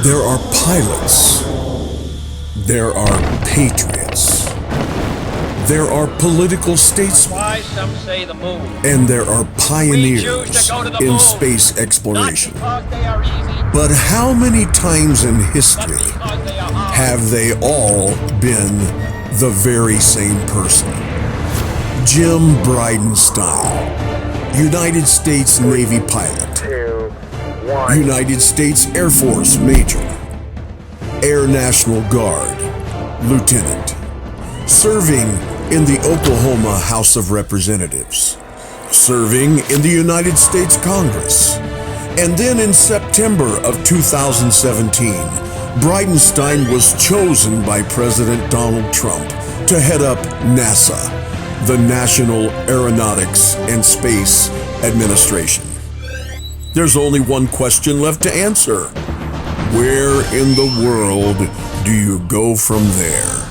There are pilots. There are patriots. There are political statesmen. Why some say the moon. And there are pioneers in moon. space exploration. Not because they are easy, But how many times in but history because they are hard. have they all been the very same person? Jim Bridenstine, United States Navy pilot, 2, 1. United States Air Force Major, Air National Guard Lieutenant, serving in the Oklahoma House of Representatives, serving in the United States Congress, and then in September of 2017, Bridenstine was chosen by President Donald Trump to head up NASA, the National Aeronautics and Space Administration. There's only one question left to answer. Where in the world do you go from there?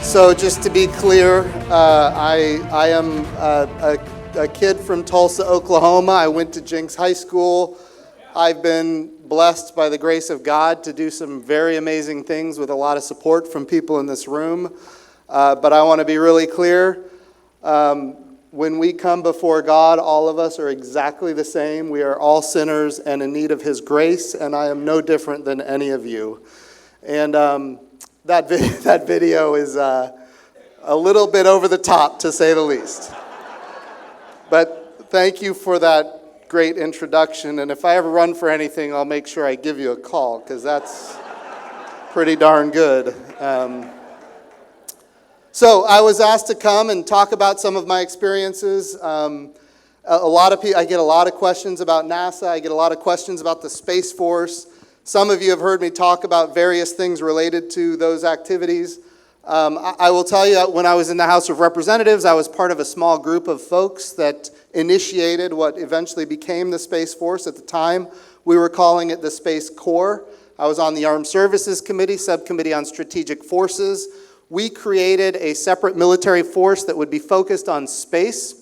So just to be clear, I am a kid from Tulsa, Oklahoma. I went to Jenks High School. I've been blessed by the grace of God to do some very amazing things with a lot of support from people in this room. But I want to be really clear. When we come before God, all of us are exactly the same. We are all sinners and in need of His grace, and I am no different than any of you. And that video is a little bit over the top, to say the least. But thank you for that great introduction. And if I ever run for anything, I'll make sure I give you a call, because that's pretty darn good. So I was asked to come and talk about some of my experiences. I get a lot of questions about NASA. I get a lot of questions about the Space Force. Some of you have heard me talk about various things related to those activities. I will tell you, when I was in the House of Representatives, I was part of a small group of folks that initiated what eventually became the Space Force. At the time, we were calling it the Space Corps. I was on the Armed Services Committee, Subcommittee on Strategic Forces. We created a separate military force that would be focused on space.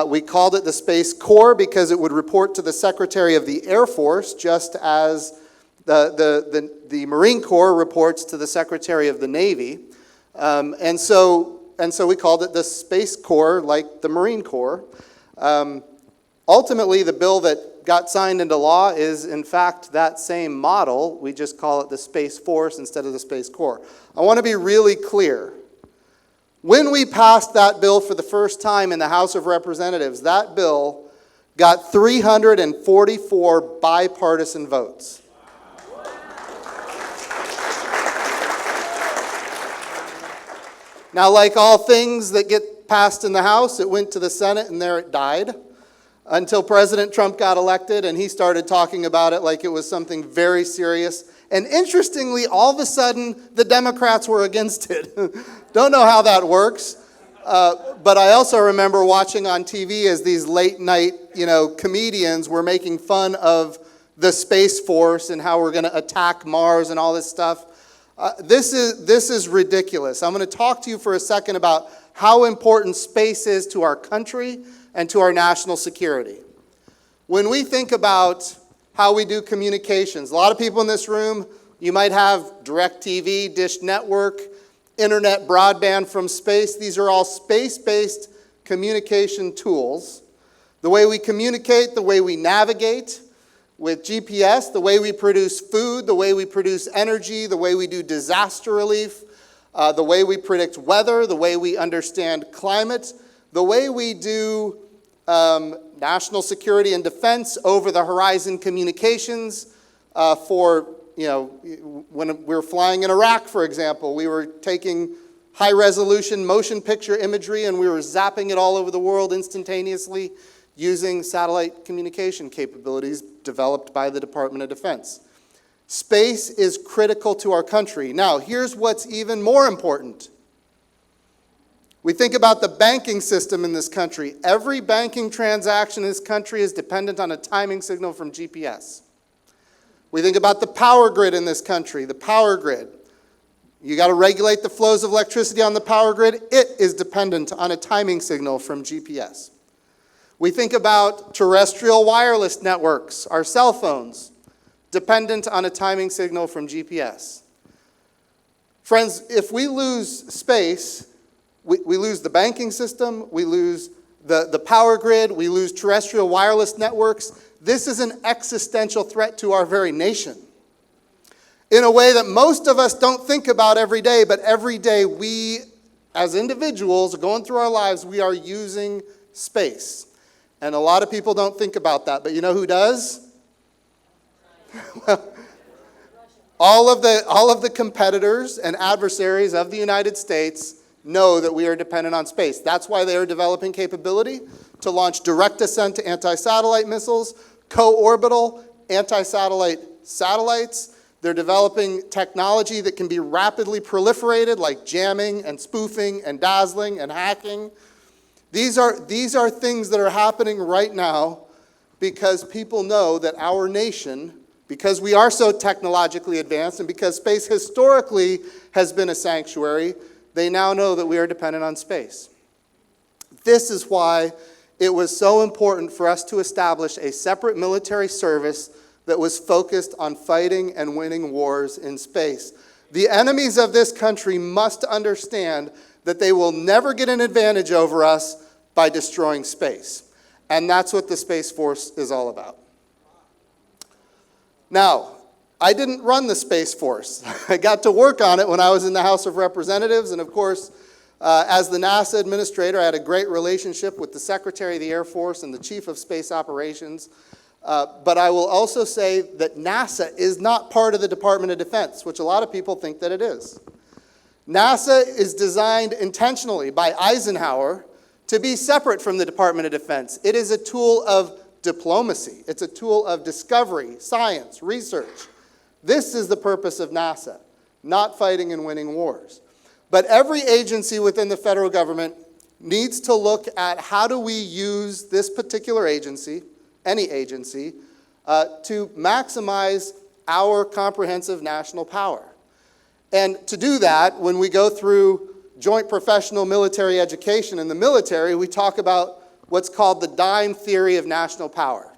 We called it the Space Corps because it would report to the Secretary of the Air Force, just as the Marine Corps reports to the Secretary of the Navy. And so we called it the Space Corps, like the Marine Corps. Ultimately, the bill that got signed into law is, in fact, that same model. We just call it the Space Force instead of the Space Corps. I want to be really clear. When we passed that bill for the first time in the House of Representatives, that bill got 344 bipartisan votes. Now, like all things that get passed in the House, it went to the Senate and there it died until President Trump got elected and he started talking about it like it was something very serious. And interestingly, all of a sudden, the Democrats were against it. Don't know how that works. But I also remember watching on TV as these late night, comedians were making fun of the Space Force and how we're going to attack Mars and all this stuff. This is ridiculous. I'm going to talk to you for a second about how important space is to our country and to our national security. When we think about how we do communications, a lot of people in this room, you might have DirecTV, Dish Network, internet broadband from space. These are all space-based communication tools. The way we communicate, the way we navigate, with GPS, the way we produce food, the way we produce energy, the way we do disaster relief, the way we predict weather, the way we understand climate, the way we do national security and defense, over-the-horizon communications for, when we were flying in Iraq, for example, we were taking high-resolution motion picture imagery and we were zapping it all over the world instantaneously using satellite communication capabilities developed by the Department of Defense. Space is critical to our country. Now, here's what's even more important. We think about the banking system in this country. Every banking transaction in this country is dependent on a timing signal from GPS. We think about the power grid in this country, the power grid. You got to regulate the flows of electricity on the power grid. It is dependent on a timing signal from GPS. We think about terrestrial wireless networks, our cell phones, dependent on a timing signal from GPS. Friends, if we lose space, we lose the banking system, we lose the power grid, we lose terrestrial wireless networks. This is an existential threat to our very nation in a way that most of us don't think about every day, but every day we, as individuals, going through our lives, we are using space. And a lot of people don't think about that, but you know who does? Well, all of the competitors and adversaries of the United States know that we are dependent on space. That's why they are developing capability to launch direct ascent to anti-satellite missiles, co-orbital anti-satellite satellites. They're developing technology that can be rapidly proliferated, like jamming and spoofing and dazzling and hacking. These are things that are happening right now because people know that our nation, because we are so technologically advanced and because space historically has been a sanctuary, they now know that we are dependent on space. This is why it was so important for us to establish a separate military service that was focused on fighting and winning wars in space. The enemies of this country must understand that they will never get an advantage over us by destroying space. And that's what the Space Force is all about. Now, I didn't run the Space Force. I got to work on it when I was in the House of Representatives, and of course, as the NASA administrator, I had a great relationship with the Secretary of the Air Force and the Chief of Space Operations. But I will also say that NASA is not part of the Department of Defense, which a lot of people think that it is. NASA is designed intentionally by Eisenhower to be separate from the Department of Defense. It is a tool of diplomacy. It's a tool of discovery, science, research. This is the purpose of NASA, not fighting and winning wars. But every agency within the federal government needs to look at how do we use this particular agency, any agency, to maximize our comprehensive national power. And to do that, when we go through joint professional military education in the military, we talk about what's called the DIME theory of national power.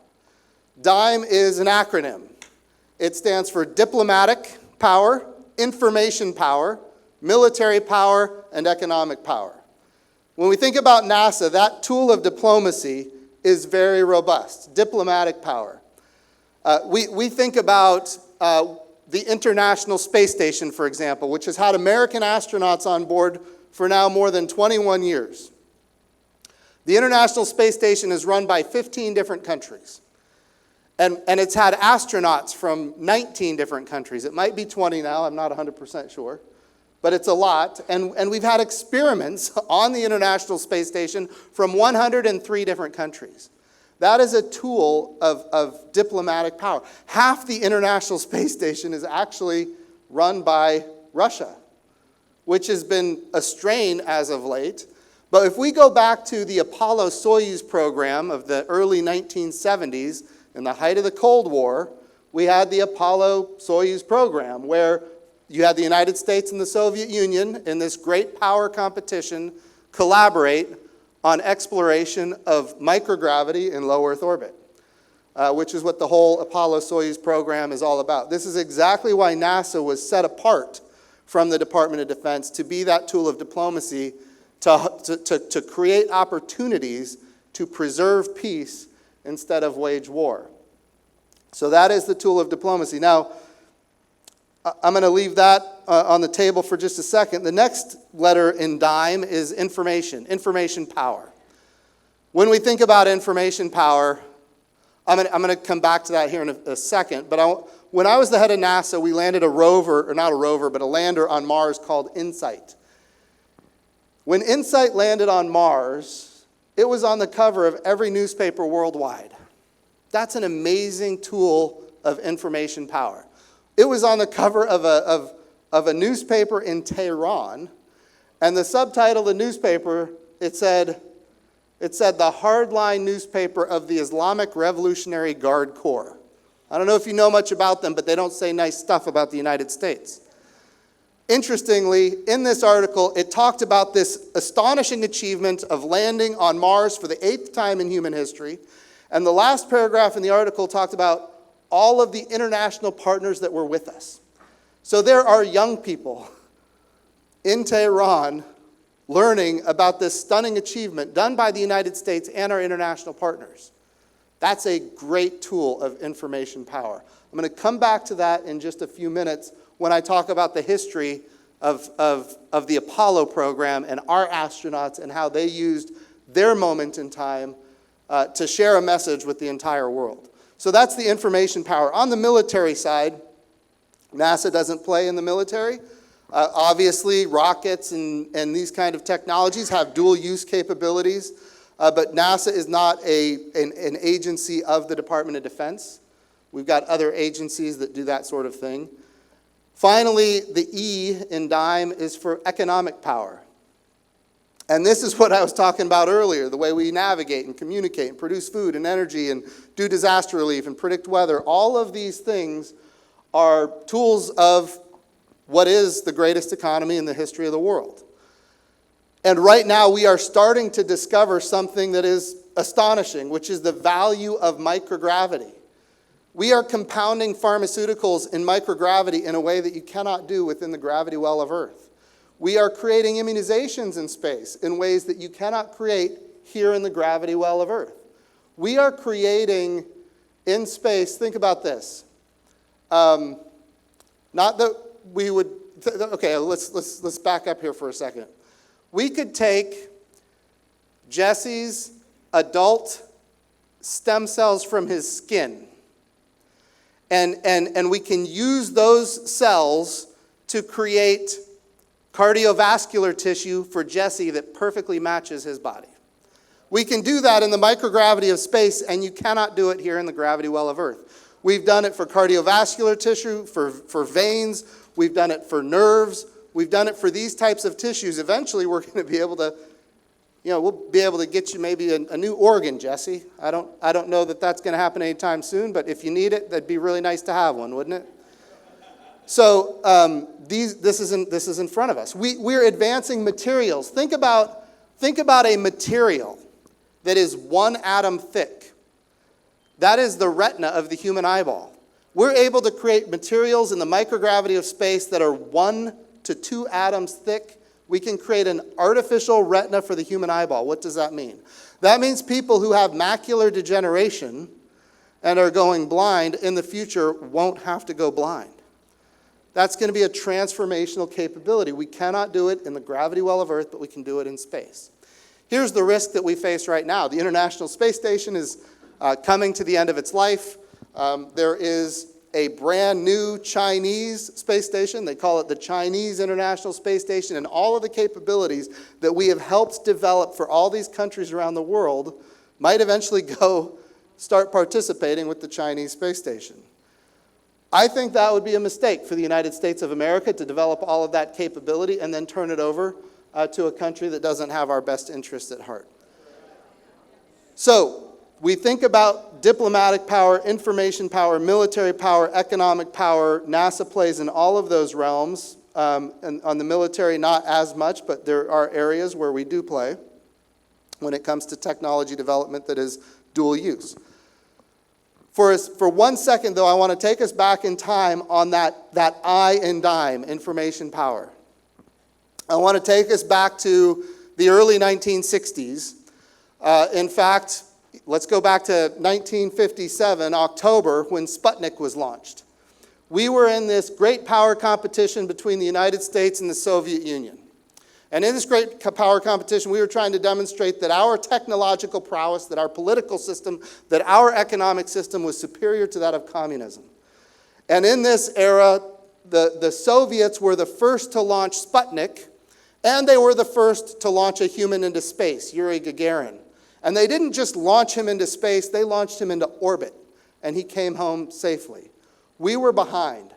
DIME is an acronym. It stands for diplomatic power, information power, military power, and economic power. When we think about NASA, that tool of diplomacy is very robust. Diplomatic power. We think about the International Space Station, for example, which has had American astronauts on board for now more than 21 years. The International Space Station is run by 15 different countries. And it's had astronauts from 19 different countries. It might be 20 now, I'm not 100% sure. But it's a lot. And we've had experiments on the International Space Station from 103 different countries. That is a tool of diplomatic power. Half the International Space Station is actually run by Russia, which has been a strain as of late. But if we go back to the Apollo-Soyuz program of the early 1970s, in the height of the Cold War, we had the Apollo-Soyuz program where you had the United States and the Soviet Union in this great power competition collaborate on exploration of microgravity in low Earth orbit, which is what the whole Apollo-Soyuz program is all about. This is exactly why NASA was set apart from the Department of Defense to be that tool of diplomacy to create opportunities to preserve peace instead of wage war. So that is the tool of diplomacy. Now, I'm going to leave that on the table for just a second. The next letter in DIME is information power. When we think about information power, I'm going to come back to that here in a second, but when I was the head of NASA, we landed a rover, or not a rover, but a lander on Mars called InSight. When InSight landed on Mars, it was on the cover of every newspaper worldwide. That's an amazing tool of information power. It was on the cover of a newspaper in Tehran, and the subtitle of the newspaper, it said the hardline newspaper of the Islamic Revolutionary Guard Corps. I don't know if you know much about them, but they don't say nice stuff about the United States. Interestingly, in this article, it talked about this astonishing achievement of landing on Mars for the 8th time in human history. And the last paragraph in the article talked about all of the international partners that were with us. So there are young people in Tehran learning about this stunning achievement done by the United States and our international partners. That's a great tool of information power. I'm going to come back to that in just a few minutes when I talk about the history of the Apollo program and our astronauts and how they used their moment in time to share a message with the entire world. So that's the information power. On the military side, NASA doesn't play in the military. Obviously, rockets and these kind of technologies have dual use capabilities, but NASA is not an agency of the Department of Defense. We've got other agencies that do that sort of thing. Finally, the E in DIME is for economic power. And this is what I was talking about earlier, the way we navigate and communicate and produce food and energy and do disaster relief and predict weather. All of these things are tools of what is the greatest economy in the history of the world. And right now we are starting to discover something that is astonishing, which is the value of microgravity. We are compounding pharmaceuticals in microgravity in a way that you cannot do within the gravity well of Earth. We are creating immunizations in space in ways that you cannot create here in the gravity well of Earth. We are creating in space, think about this. Not that we would, okay, let's back up here for a second. We could take Jesse's adult stem cells from his skin, and we can use those cells to create cardiovascular tissue for Jesse that perfectly matches his body. We can do that in the microgravity of space, and you cannot do it here in the gravity well of Earth. We've done it for cardiovascular tissue, for veins. We've done it for nerves. We've done it for these types of tissues. Eventually, we're going to be able to, we'll be able to get you maybe a new organ, Jesse. I don't know that that's going to happen anytime soon, but if you need it, that'd be really nice to have one, wouldn't it? So this is in front of us. We're advancing materials. Think about a material that is 1 atom thick. That is the retina of the human eyeball. We're able to create materials in the microgravity of space that are 1 to 2 atoms thick. We can create an artificial retina for the human eyeball. What does that mean? That means people who have macular degeneration and are going blind in the future won't have to go blind. That's going to be a transformational capability. We cannot do it in the gravity well of Earth, but we can do it in space. Here's the risk that we face right now. The International Space Station is coming to the end of its life. There is a brand new Chinese space station. They call it the Chinese International Space Station, and all of the capabilities that we have helped develop for all these countries around the world might eventually go start participating with the Chinese space station. I think that would be a mistake for the United States of America to develop all of that capability and then turn it over to a country that doesn't have our best interests at heart. So we think about diplomatic power, information power, military power, economic power. NASA plays in all of those realms. And on the military, not as much, but there are areas where we do play when it comes to technology development that is dual use. For 1 second, though, I want to take us back in time on that I in DIME, information power. I want to take us back to the early 1960s. In fact, let's go back to 1957, October, when Sputnik was launched. We were in this great power competition between the United States and the Soviet Union. And in this great power competition, we were trying to demonstrate that our technological prowess, that our political system, that our economic system was superior to that of communism. And in this era, the Soviets were the first to launch Sputnik, and they were the first to launch a human into space, Yuri Gagarin. And they didn't just launch him into space, they launched him into orbit, and he came home safely. We were behind.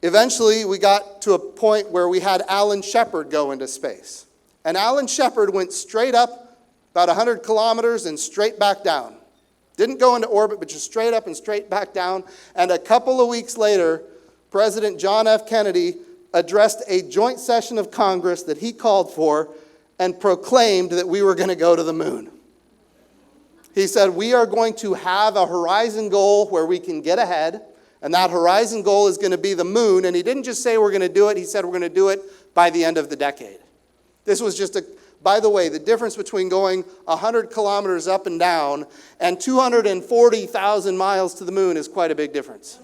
Eventually, we got to a point where we had Alan Shepard go into space. And Alan Shepard went straight up about 100 kilometers and straight back down. Didn't go into orbit, but just straight up and straight back down. And a couple of weeks later, President John F. Kennedy addressed a joint session of Congress that he called for and proclaimed that we were going to go to the moon. He said, we are going to have a horizon goal where we can get ahead, and that horizon goal is going to be the moon. And he didn't just say we're going to do it, he said we're going to do it by the end of the decade. This was just by the way, the difference between going 100 kilometers up and down and 240,000 miles to the moon is quite a big difference.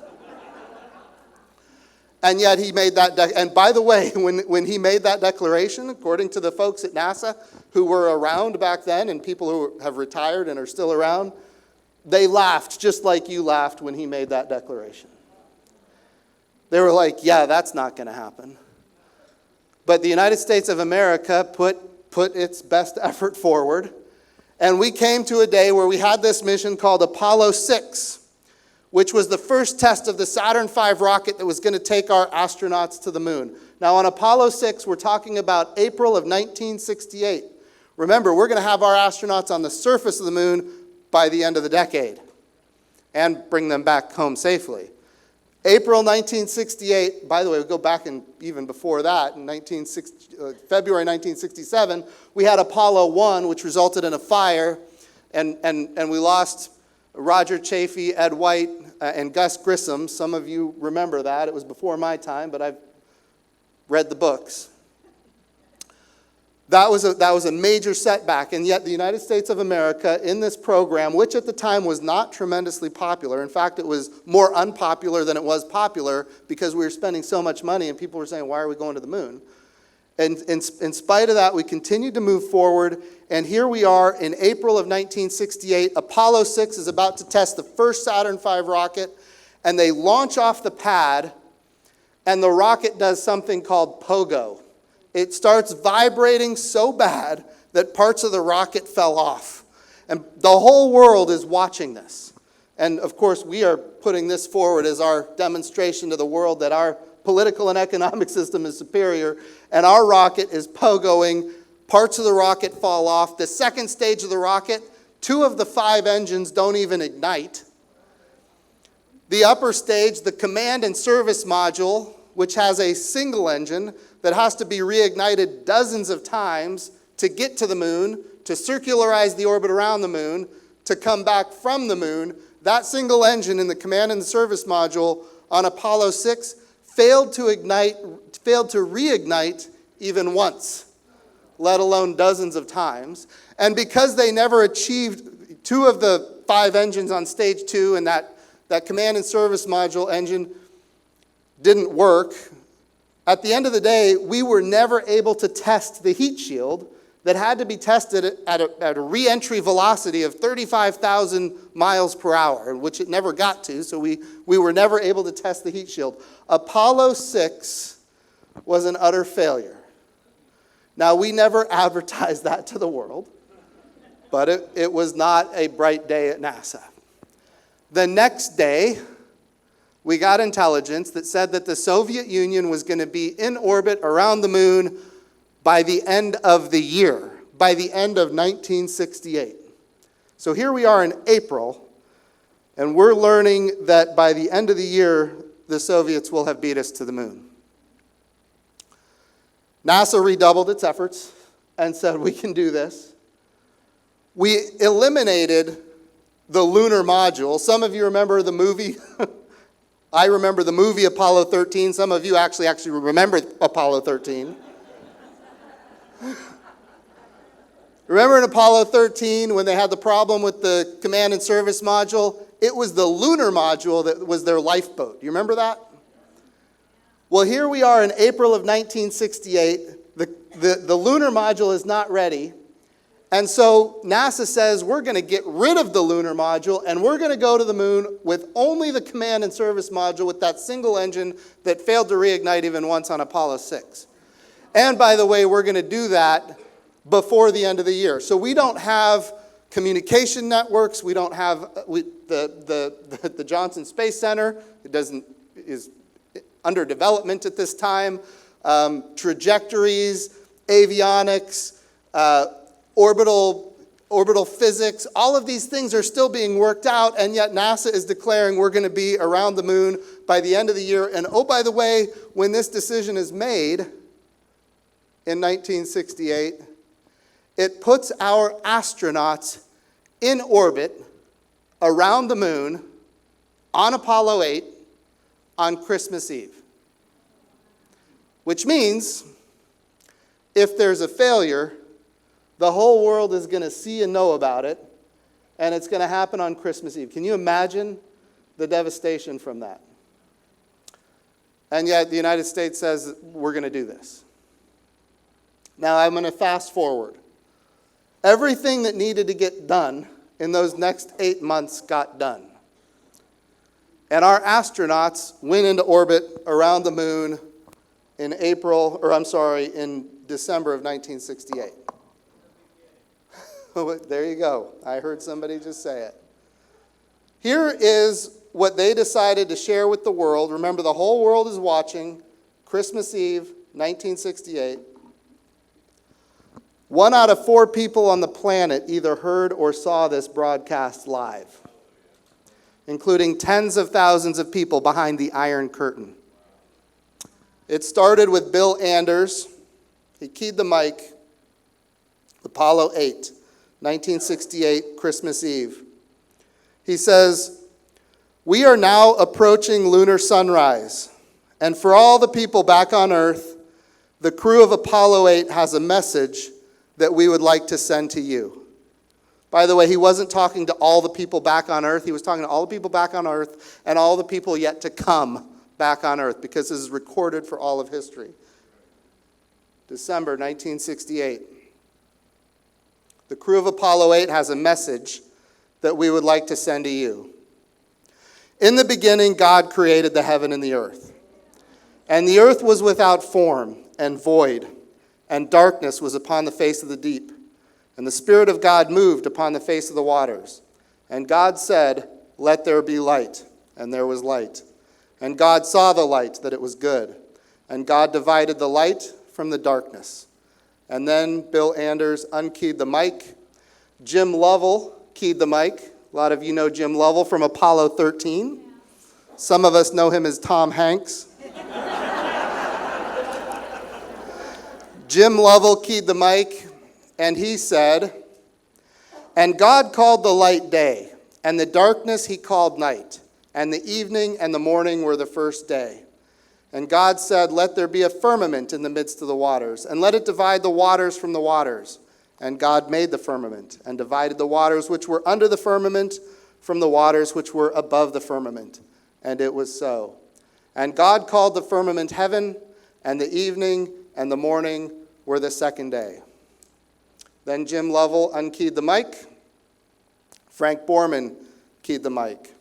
And yet he made that, and by the way, when he made that declaration, according to the folks at NASA who were around back then and people who have retired and are still around, they laughed just like you laughed when he made that declaration. They were like, yeah, that's not going to happen. But the United States of America put its best effort forward, and we came to a day where we had this mission called Apollo 6, which was the first test of the Saturn V rocket that was going to take our astronauts to the moon. Now on Apollo 6, we're talking about April of 1968. Remember, we're going to have our astronauts on the surface of the moon by the end of the decade and bring them back home safely. April 1968, by the way, we go back and even before that, in February 1967, we had Apollo 1, which resulted in a fire, and we lost Roger Chaffee, Ed White, and Gus Grissom. Some of you remember that. It was before my time, but I've read the books. That was a major setback, and yet the United States of America in this program, which at the time was not tremendously popular, in fact it was more unpopular than it was popular because we were spending so much money and people were saying, why are we going to the moon? And in spite of that, we continued to move forward, and here we are in April of 1968. Apollo 6 is about to test the first Saturn V rocket, and they launch off the pad, and the rocket does something called pogo. It starts vibrating so bad that parts of the rocket fell off. And the whole world is watching this. And of course, we are putting this forward as our demonstration to the world that our political and economic system is superior, and our rocket is pogoing. Parts of the rocket fall off. The second stage of the rocket, 2 of the 5 engines don't even ignite. The upper stage, the command and service module, which has a single engine that has to be reignited dozens of times to get to the moon, to circularize the orbit around the moon, to come back from the moon. That single engine in the command and service module on Apollo 6 failed to reignite even once, let alone dozens of times. And because they never achieved 2 of the 5 engines on stage 2 and that command and service module engine didn't work, at the end of the day, we were never able to test the heat shield that had to be tested at a re-entry velocity of 35,000 miles per hour, which it never got to, so we were never able to test the heat shield. Apollo 6 was an utter failure. Now, we never advertised that to the world, but it was not a bright day at NASA. The next day, we got intelligence that said that the Soviet Union was going to be in orbit around the moon by the end of the year, by the end of 1968. So here we are in April, and we're learning that by the end of the year, the Soviets will have beat us to the moon. NASA redoubled its efforts and said, we can do this. We eliminated the lunar module. Some of you remember the movie. I remember the movie Apollo 13. Some of you actually remember Apollo 13. Remember in Apollo 13 when they had the problem with the command and service module? It was the lunar module that was their lifeboat. Do you remember that? Well, here we are in April of 1968. The lunar module is not ready. And so NASA says we're going to get rid of the lunar module and we're going to go to the moon with only the command and service module with that single engine that failed to reignite even once on Apollo 6. And by the way, we're going to do that before the end of the year. So we don't have communication networks. We don't have the Johnson Space Center. Is under development at this time. Trajectories, avionics, orbital orbital physics, all of these things are still being worked out, and yet NASA is declaring we're going to be around the moon by the end of the year. And oh, by the way, when this decision is made in 1968, it puts our astronauts in orbit around the moon on Apollo 8 on Christmas Eve. Which means, if there's a failure, the whole world is going to see and know about it, and it's going to happen on Christmas Eve. Can you imagine the devastation from that? And yet the United States says we're going to do this. Now I'm going to fast forward. Everything that needed to get done in those next 8 months got done. And our astronauts went into orbit around the moon in December of 1968. There you go. I heard somebody just say it. Here is what they decided to share with the world. Remember, the whole world is watching. Christmas Eve, 1968. 1 out of 4 people on the planet either heard or saw this broadcast live, including tens of thousands of people behind the Iron Curtain. It started with Bill Anders. He keyed the mic. Apollo 8, 1968, Christmas Eve. He says, "We are now approaching lunar sunrise, and for all the people back on Earth, the crew of Apollo 8 has a message that we would like to send to you." By the way, he wasn't talking to all the people back on Earth. He was talking to all the people back on Earth and all the people yet to come back on Earth, because this is recorded for all of history. December 1968. The crew of Apollo 8 has a message that we would like to send to you. "In the beginning, God created the heaven and the earth. And the earth was without form and void, and darkness was upon the face of the deep. And the Spirit of God moved upon the face of the waters. And God said, 'Let there be light.' And there was light. And God saw the light, that it was good. And God divided the light from the darkness." And then Bill Anders unkeyed the mic. Jim Lovell keyed the mic. A lot of you know Jim Lovell from Apollo 13. Some of us know him as Tom Hanks. Jim Lovell keyed the mic, and he said, "And God called the light day, and the darkness he called night. And the evening and the morning were the first day. And God said, 'Let there be a firmament in the midst of the waters, and let it divide the waters from the waters.' And God made the firmament, and divided the waters which were under the firmament from the waters which were above the firmament. And it was so. And God called the firmament heaven, and the evening and the morning were the second day." Then Jim Lovell unkeyed the mic. Frank Borman keyed the mic.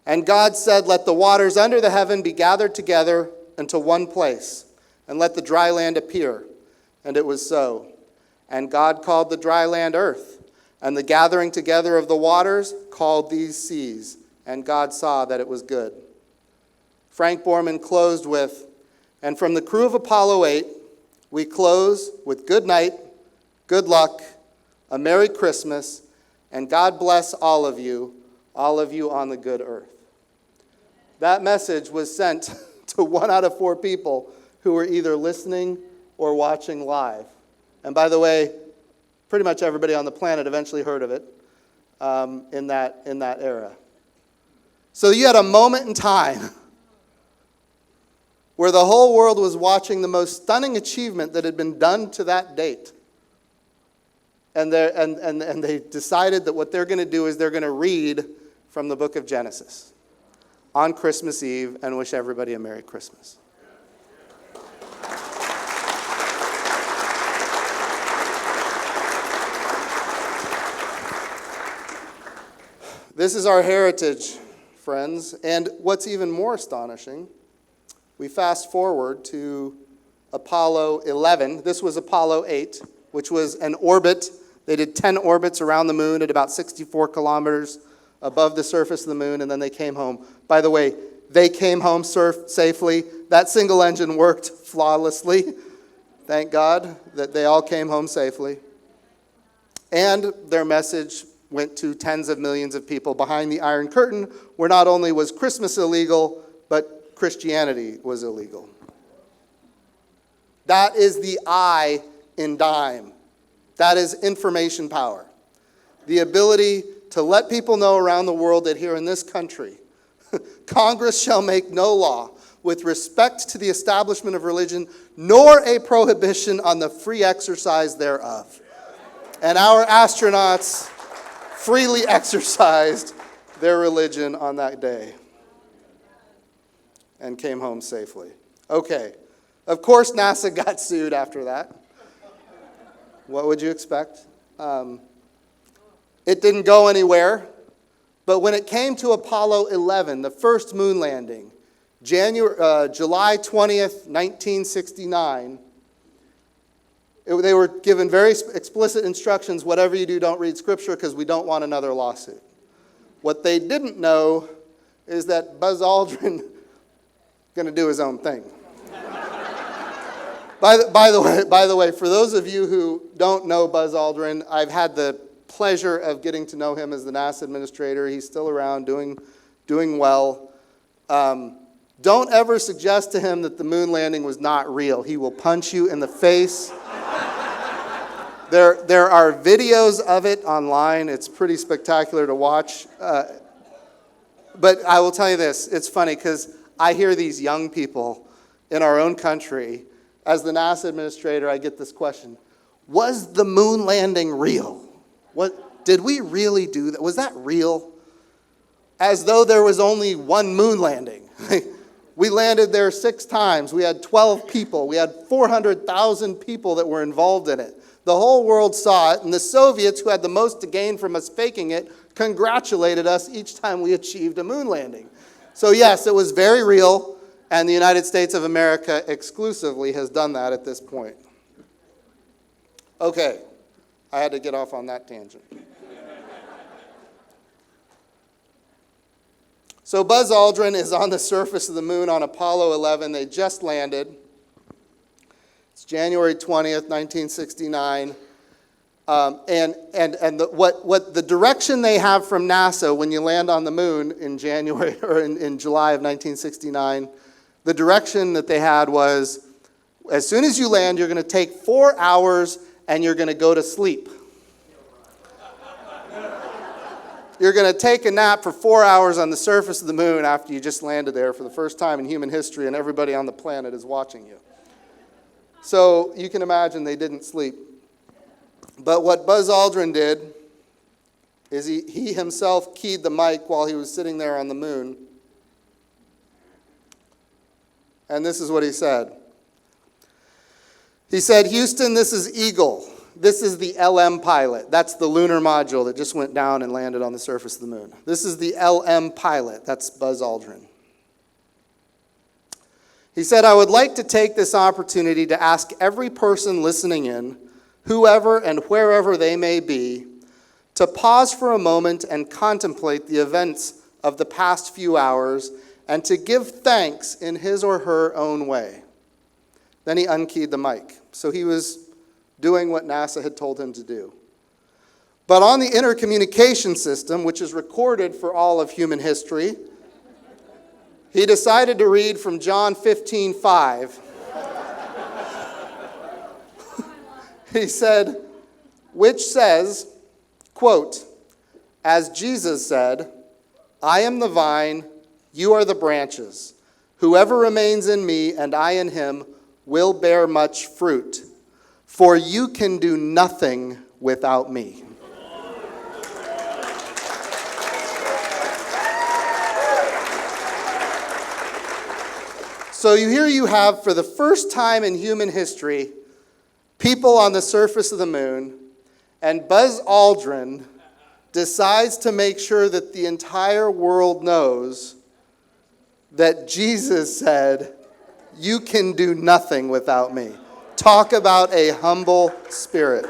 "And God said, 'Let the waters under the heaven be gathered together into one place, and let the dry land appear.' And it was so. And God called the dry land earth, and the gathering together of the waters called these seas. And God saw that it was good." Frank Borman closed with, "And from the crew of Apollo 8, we close with good night, good luck, a Merry Christmas, and God bless all of you on the good earth." That message was sent to 1 out of 4 people who were either listening or watching live. And by the way, pretty much everybody on the planet eventually heard of it in that era. So you had a moment in time where the whole world was watching the most stunning achievement that had been done to that date. And they decided that what they're going to do is they're going to read from the book of Genesis on Christmas Eve and wish everybody a Merry Christmas. This is our heritage, friends. And what's even more astonishing, we fast forward to Apollo 11. This was Apollo 8, which was an orbit. They did 10 orbits around the moon at about 64 kilometers above the surface of the moon, and then they came home. By the way, they came home safely. That single engine worked flawlessly. Thank God that they all came home safely. And their message went to tens of millions of people behind the Iron Curtain, where not only was Christmas illegal, but Christianity was illegal. That is the I in dime. That is information power. The ability to let people know around the world that here in this country, Congress shall make no law with respect to the establishment of religion, nor a prohibition on the free exercise thereof. And our astronauts freely exercised their religion on that day and came home safely. Okay. Of course, NASA got sued after that. What would you expect? It didn't go anywhere. But when it came to Apollo 11, the first moon landing, July 20th, 1969, they were given very explicit instructions, whatever you do, don't read Scripture because we don't want another lawsuit. What they didn't know is that Buzz Aldrin going to do his own thing. By the way, for those of you who don't know Buzz Aldrin, I've had the pleasure of getting to know him as the NASA administrator. He's still around, doing well. Don't ever suggest to him that the moon landing was not real. He will punch you in the face. There are videos of it online. It's pretty spectacular to watch. But I will tell you this. It's funny because I hear these young people in our own country. As the NASA administrator, I get this question. Was the moon landing real? Did we really do that? Was that real? As though there was only one moon landing. We landed there 6 times. We had 12 people. We had 400,000 people that were involved in it. The whole world saw it, and the Soviets, who had the most to gain from us faking it, congratulated us each time we achieved a moon landing. So yes, it was very real. And the United States of America exclusively has done that at this point. Okay, I had to get off on that tangent. So Buzz Aldrin is on the surface of the moon on Apollo 11. They just landed. It's January 20th, 1969. What the direction they have from NASA when you land on the moon in January or in July of 1969, the direction that they had was, as soon as you land, you're going to take 4 hours and you're going to go to sleep. You're going to take a nap for 4 hours on the surface of the moon after you just landed there for the first time in human history and everybody on the planet is watching you. So you can imagine they didn't sleep. But what Buzz Aldrin did is he himself keyed the mic while he was sitting there on the moon. And this is what he said. He said, "Houston, this is Eagle. This is the LM pilot." That's the lunar module that just went down and landed on the surface of the moon. This is the LM pilot. That's Buzz Aldrin. He said, "I would like to take this opportunity to ask every person listening in, whoever and wherever they may be, to pause for a moment and contemplate the events of the past few hours and to give thanks in his or her own way." Then he unkeyed the mic. So he was doing what NASA had told him to do. But on the intercommunication system, which is recorded for all of human history, he decided to read from John 15:5. He said, which says, quote, "As Jesus said, I am the vine, you are the branches. Whoever remains in me and I in him will bear much fruit. For you can do nothing without me." So here you have, for the first time in human history, people on the surface of the moon, and Buzz Aldrin decides to make sure that the entire world knows that Jesus said, "You can do nothing without me." Talk about a humble spirit.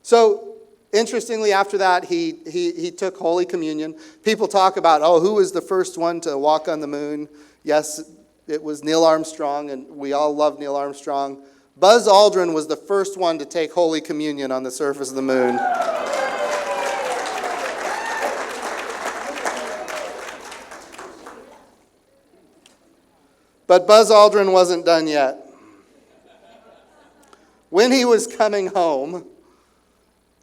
So, interestingly, after that, he took Holy Communion. People talk about, who was the first one to walk on the moon? Yes, it was Neil Armstrong, and we all love Neil Armstrong. Buzz Aldrin was the first one to take Holy Communion on the surface of the moon. But Buzz Aldrin wasn't done yet. When he was coming home,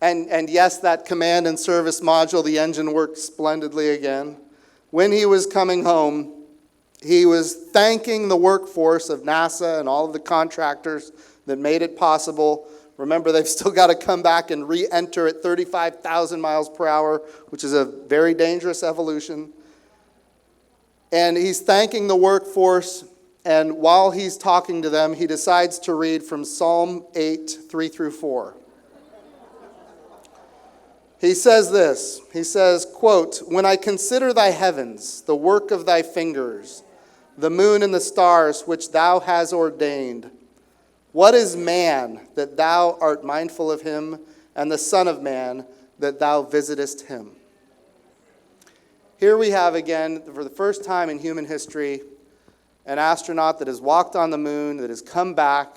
and yes, that command and service module, the engine worked splendidly again. When he was coming home, he was thanking the workforce of NASA and all of the contractors that made it possible. Remember, they've still got to come back and re-enter at 35,000 miles per hour, which is a very dangerous evolution. And he's thanking the workforce, and while he's talking to them, he decides to read from Psalm 8, 3 through 4. He says this, he says, quote, "When I consider thy heavens, the work of thy fingers, the moon and the stars which thou hast ordained, what is man that thou art mindful of him, and the Son of Man that thou visitest him?" Here we have again, for the first time in human history, an astronaut that has walked on the moon, that has come back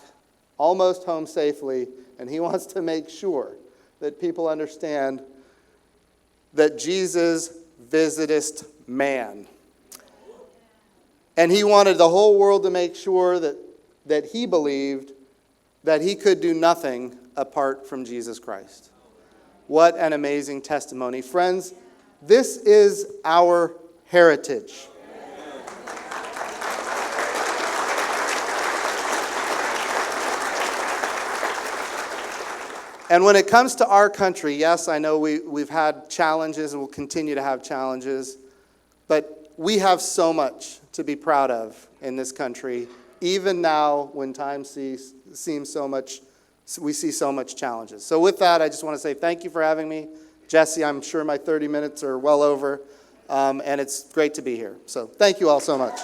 almost home safely, and he wants to make sure that people understand that Jesus visitest man. And he wanted the whole world to make sure that he believed that he could do nothing apart from Jesus Christ. What an amazing testimony. Friends, this is our heritage. And when it comes to our country, yes, I know we've had challenges and will continue to have challenges, but we have so much to be proud of in this country, even now when times seem so much, we see so much challenges. So with that, I just want to say thank you for having me. Jesse, I'm sure my 30 minutes are well over, and it's great to be here. So thank you all so much.